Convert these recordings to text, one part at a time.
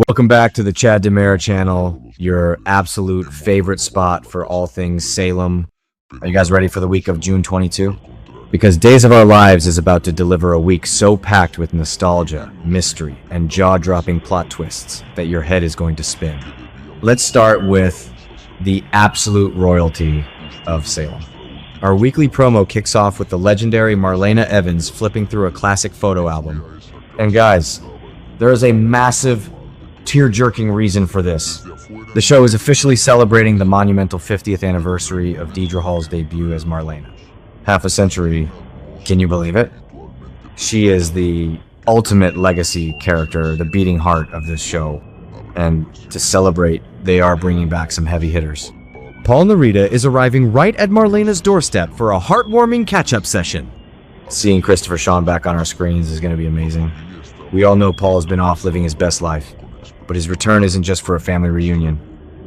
Welcome back to the Chad DiMera channel, your absolute favorite spot for all things Salem. Are you guys ready for the week of June 22? Because Days of Our Lives is about to deliver a week so packed with nostalgia, mystery, and jaw-dropping plot twists that your head is going to spin. Let's start with the absolute royalty of Salem. Our weekly promo kicks off with the legendary Marlena Evans flipping through a classic photo album. And guys, there is a massive tear-jerking reason for this. The show is officially celebrating the monumental 50th anniversary of Deidre Hall's debut as Marlena. Half a century, can you believe it? She is the ultimate legacy character, the beating heart of this show. And to celebrate, they are bringing back some heavy hitters. Paul Narita is arriving right at Marlena's doorstep for a heartwarming catch-up session. Seeing Christopher Sean back on our screens is going to be amazing. We all know Paul has been off living his best life, but his return isn't just for a family reunion.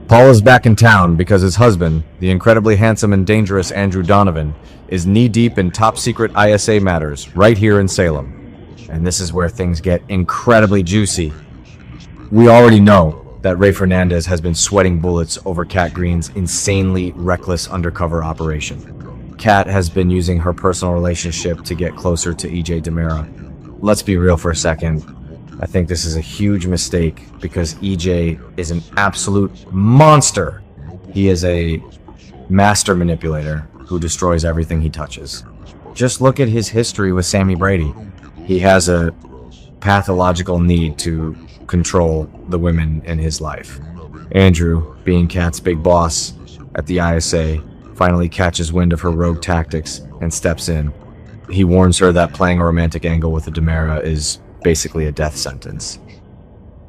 Paul is back in town because his husband, the incredibly handsome and dangerous Andrew Donovan, is knee-deep in top-secret ISA matters right here in Salem. And this is where things get incredibly juicy. We already know that Ray Fernandez has been sweating bullets over Kat Green's insanely reckless undercover operation. Kat has been using her personal relationship to get closer to EJ DiMera. Let's be real for a second. I think this is a huge mistake because EJ is an absolute monster. He is a master manipulator who destroys everything he touches. Just look at his history with Sammy Brady. He has a pathological need to control the women in his life. Andrew, being Kat's big boss at the ISA, finally catches wind of her rogue tactics and steps in. He warns her that playing a romantic angle with the DiMera is basically a death sentence.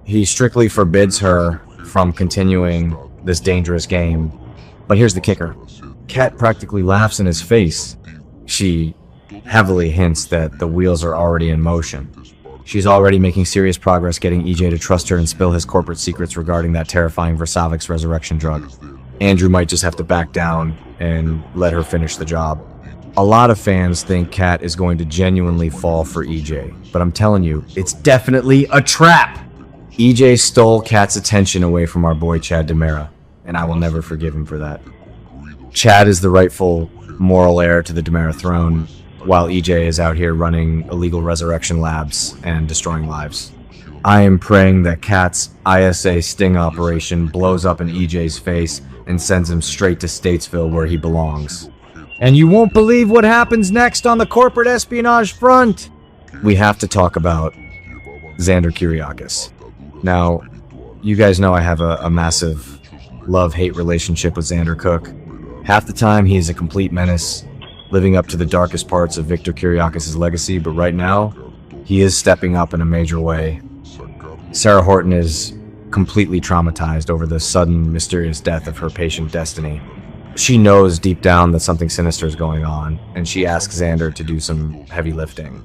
He strictly forbids her from continuing this dangerous game. But here's the kicker. Kat practically laughs in his face. She heavily hints that the wheels are already in motion. She's already making serious progress getting EJ to trust her and spill his corporate secrets regarding that terrifying Versavix resurrection drug. Andrew might just have to back down and let her finish the job. A lot of fans think Kat is going to genuinely fall for EJ, but I'm telling you, it's definitely a trap! EJ stole Kat's attention away from our boy Chad DiMera, and I will never forgive him for that. Chad is the rightful moral heir to the DiMera throne, while EJ is out here running illegal resurrection labs and destroying lives. I am praying that Kat's ISA sting operation blows up in EJ's face and sends him straight to Statesville where he belongs. And you won't believe what happens next on the corporate espionage front! We have to talk about Xander Kyriakis. Now, you guys know I have a massive love-hate relationship with Xander Cook. Half the time he is a complete menace, living up to the darkest parts of Victor Kyriakis' legacy, but right now, he is stepping up in a major way. Sarah Horton is completely traumatized over the sudden, mysterious death of her patient Destiny. She knows deep down that something sinister is going on, and she asks Xander to do some heavy lifting.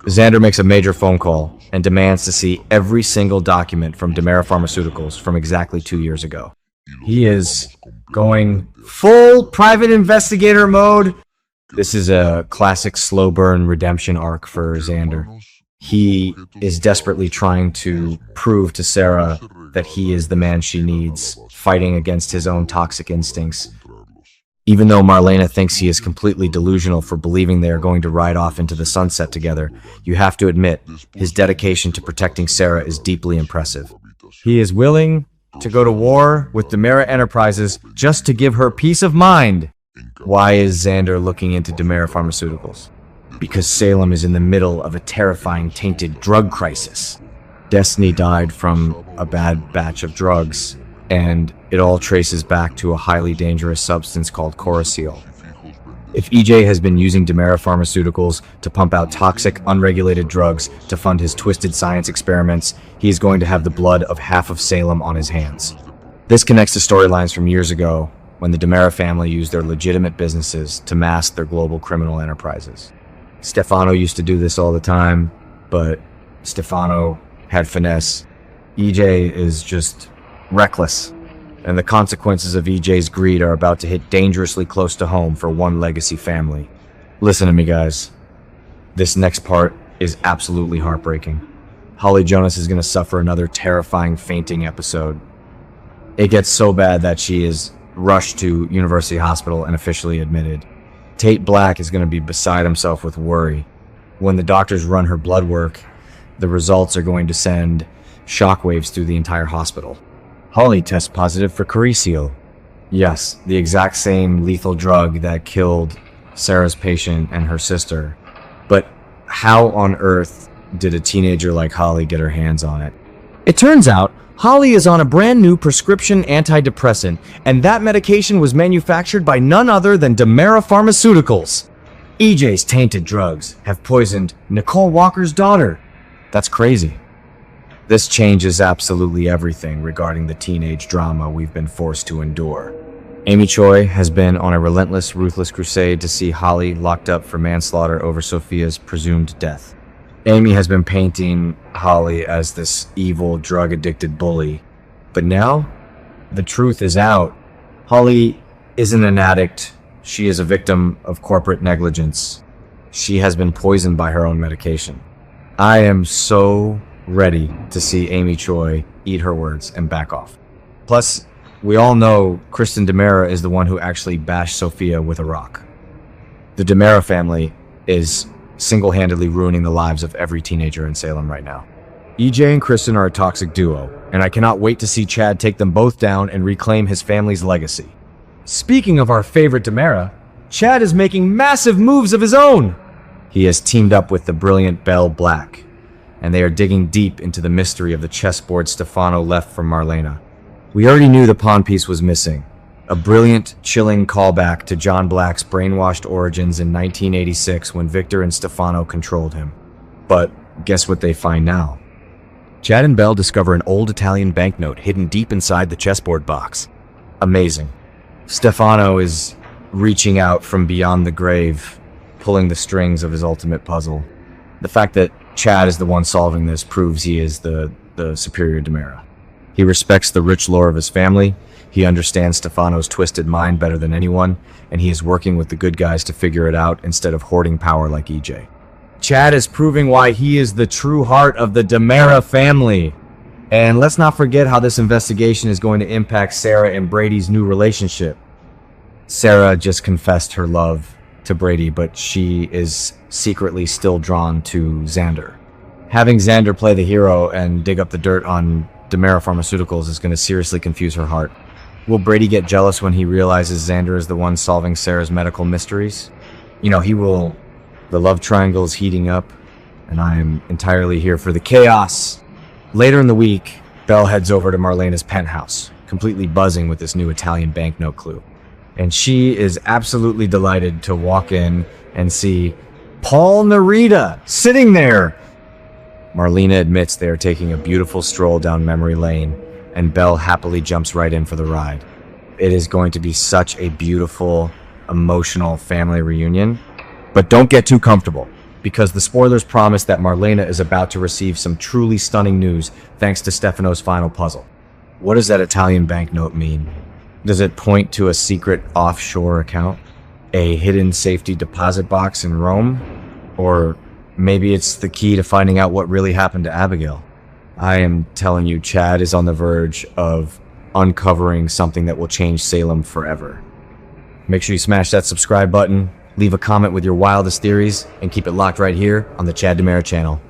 Xander makes a major phone call and demands to see every single document from DiMera Pharmaceuticals from exactly 2 years ago. He is going full private investigator mode. This is a classic slow burn redemption arc for Xander. He is desperately trying to prove to Sarah that he is the man she needs, fighting against his own toxic instincts. Even though Marlena thinks he is completely delusional for believing they are going to ride off into the sunset together, you have to admit, his dedication to protecting Sarah is deeply impressive. He is willing to go to war with DiMera Enterprises just to give her peace of mind. Why is Xander looking into DiMera Pharmaceuticals? Because Salem is in the middle of a terrifying tainted drug crisis. Destiny died from a bad batch of drugs, and it all traces back to a highly dangerous substance called Coraceal. If EJ has been using DiMera Pharmaceuticals to pump out toxic, unregulated drugs to fund his twisted science experiments, he is going to have the blood of half of Salem on his hands. This connects to storylines from years ago, when the DiMera family used their legitimate businesses to mask their global criminal enterprises. Stefano used to do this all the time, but Stefano had finesse. EJ is just reckless, and the consequences of EJ's greed are about to hit dangerously close to home for one legacy family. Listen to me, guys. This next part is absolutely heartbreaking. Holly Jonas is going to suffer another terrifying fainting episode. It gets so bad that she is rushed to University Hospital and officially admitted. Tate Black is going to be beside himself with worry. When the doctors run her blood work, the results are going to send shockwaves through the entire hospital. Holly tests positive for Caricio. Yes, the exact same lethal drug that killed Sarah's patient and her sister. But how on earth did a teenager like Holly get her hands on it? It turns out Holly is on a brand new prescription antidepressant, and that medication was manufactured by none other than DiMera Pharmaceuticals. EJ's tainted drugs have poisoned Nicole Walker's daughter. That's crazy. This changes absolutely everything regarding the teenage drama we've been forced to endure. Amy Choi has been on a relentless, ruthless crusade to see Holly locked up for manslaughter over Sophia's presumed death. Amy has been painting Holly as this evil, drug-addicted bully. But now, the truth is out. Holly isn't an addict. She is a victim of corporate negligence. She has been poisoned by her own medication. I am so ready to see Amy Choi eat her words and back off. Plus, we all know Kristen DiMera is the one who actually bashed Sophia with a rock. The DiMera family is single-handedly ruining the lives of every teenager in Salem right now. EJ and Kristen are a toxic duo, and I cannot wait to see Chad take them both down and reclaim his family's legacy. Speaking of our favorite DiMera, Chad is making massive moves of his own! He has teamed up with the brilliant Belle Black, and they are digging deep into the mystery of the chessboard Stefano left from Marlena. We already knew the pawn piece was missing. A brilliant, chilling callback to John Black's brainwashed origins in 1986 when Victor and Stefano controlled him. But guess what they find now? Chad and Belle discover an old Italian banknote hidden deep inside the chessboard box. Amazing. Stefano is reaching out from beyond the grave, pulling the strings of his ultimate puzzle. The fact that Chad is the one solving this proves he is the superior DiMera. He respects the rich lore of his family. He understands Stefano's twisted mind better than anyone, and he is working with the good guys to figure it out instead of hoarding power like EJ. Chad is proving why he is the true heart of the DiMera family. And let's not forget how this investigation is going to impact Sarah and Brady's new relationship. Sarah just confessed her love to Brady, but she is secretly still drawn to Xander. Having Xander play the hero and dig up the dirt on DiMera Pharmaceuticals is going to seriously confuse her heart. Will Brady get jealous when he realizes Xander is the one solving Sarah's medical mysteries? He will. The love triangle is heating up, and I am entirely here for the chaos. Later in the week, Belle heads over to Marlena's penthouse, completely buzzing with this new Italian banknote clue. And she is absolutely delighted to walk in and see Paul Narita sitting there. Marlena admits they are taking a beautiful stroll down memory lane, and Belle happily jumps right in for the ride. It is going to be such a beautiful, emotional family reunion. But don't get too comfortable, because the spoilers promise that Marlena is about to receive some truly stunning news thanks to Stefano's final puzzle. What does that Italian banknote mean? Does it point to a secret offshore account? A hidden safety deposit box in Rome? Or maybe it's the key to finding out what really happened to Abigail? I am telling you, Chad is on the verge of uncovering something that will change Salem forever. Make sure you smash that subscribe button, leave a comment with your wildest theories, and keep it locked right here on the Chad DiMera channel.